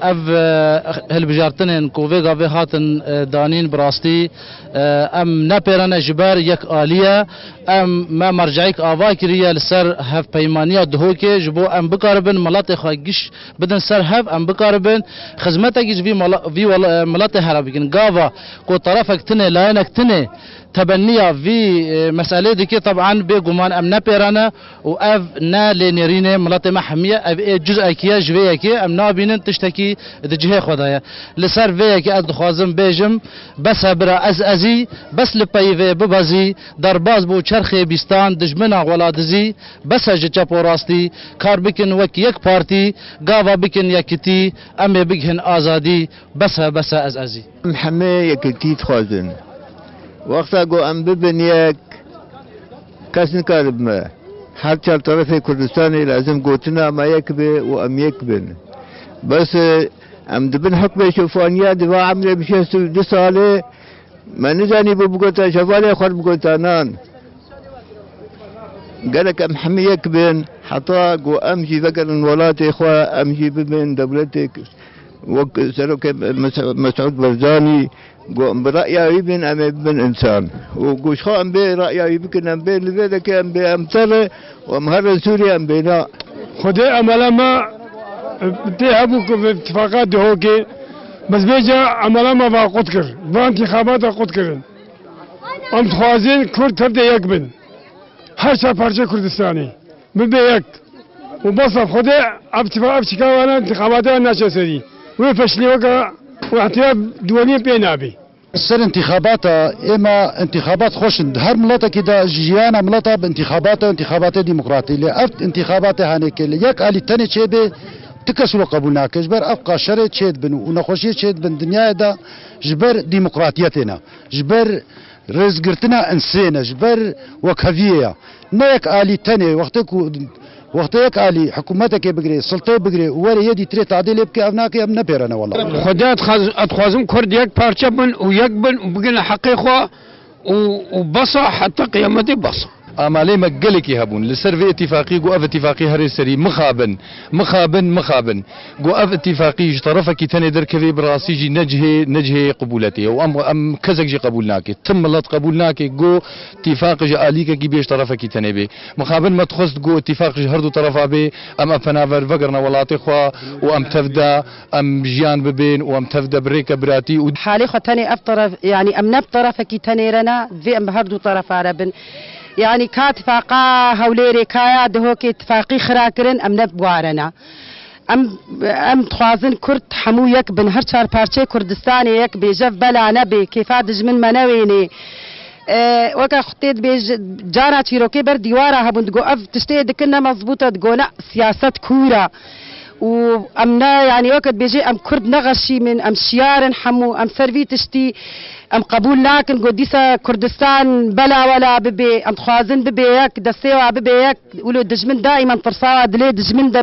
اف هلبجارتنن کوویگا و هاتن دانین براستی ام نپرن جبر یک آلیه ام ما مرجعیک آوا کریه لسر هف پیمانیا دهو که جبو ام بکاربن ملات خواهیش بدن سر هف ام بکاربن خدمت اگیج وی ملات هرابگن گاوا کو طرفک تنه لاینک تنه تبنية في مسألة دي طبعا بجمان أم نبيرانا وأف نا لنيرين ملاطي محمية جزء كيا جوية كي أم نابين تشتكي دجهة خدايا لسر فيا كي أدخوازم بيجم بس برا أزي بس لبايفي ببازي درباز بو چرخي بيستان دجمنا ولادزي بس جتا براستي كار بكن وك يك بارتي قاوا بكن يكتي أم بكن آزادي بس أزي محمية يكتي تخوازن وقتا گو ام ببین یک کس نکارب ما هر چال طرف کردستانی لازم گوتنا ما یک به و ام یک بین بس ام دبن حکم شوفانیا دفاع عمله بشه 2 ساله ما نزانی ببگوتا شوالی خور بگوتا نان قالك ام حمي یک بین حطا گو ام جي فكر الولاتي اخوة ام جي ببین دولتك سروك مسعود برزاني برأيي ابن أم ابن إنسان وقوش خا أم برأيي يمكن أم بين لذلك أم بأمثله ومهر سوريا أم بنا خدي عملا ما بتهبوا في اتفاقات هوكي بس بيجا عملا ما باقود كر بانتخابات اقود كرن ام خوازين كرد تبدا يكبن هر شا پارچه كردستاني ببي يك وبصف خدي اتفاق شكاوانا انتخابات ناشسري وفشلي وقع واحتياب دولي بينابي السر انتخابات اما انتخابات خوش هر ملتا كده جيانا ملتا بانتخابات ديمقراطية لأفت انتخابات هانيك يك آلي تاني چه تكسر قبولنا كجبر أبقى شرط شيد بن ونخوشية شيد بن دنيا دا جبر ديمقراطيتنا جبر رزقرتنا انسانة جبر وكفية نيك آلي تاني وقتك آلي حكومتك بقري سلطة بقري ولا يدي تري تعديل يبكي أبناك أم نبيرنا والله خدا أتخوازم كرد يك بارچة بن ويك بن وبقينا حقيقة وبصا حتى قيامتي بصا آمالي مقلك يهبون لسر اتفاقي قو اف اتفاقي هري سري مخابن قو اف اتفاقي طرفك تاني دركبي براسي جي نجهي قبولتي وام كزك جي قبولناكي تم لط قبولناكي قو اتفاق جي آليك كي بيش طرفك تاني بي مخابن ما تخص قو اتفاق جي هردو طرفا بي ام افنافر فقرنا ولاتي خوا وام تفدا ام جيان ببين وام تفدا بريكا براتي حالي خو تاني اف طرف يعني ام نب طرفك تاني رنا في ام هردو طرفا ربن يعني كاتفاقا هوليري كايا دهوكي اتفاقي خراكرن ام نبوارنا ام تخوازن كرد حمو يك بن هر چار پارچه كردستاني يك بيجف بلا نبي كيفا دجمن منويني وكا خطيت بيج جارا چيروكي بر ديوارا هبون دقو اف تشتي دكنا مضبوطة دقو لا سياسة كورا وامنا يعني وقت بيجي ام كرد نغشي من ام شيار حمو ام سرفي تشتي ام قبول لكن قديسة كردستان بلا ولا ببي ام خوازن ببي يك دسيوا ببي يك ولو دجمن دائما فرصا دلي دجمن دبي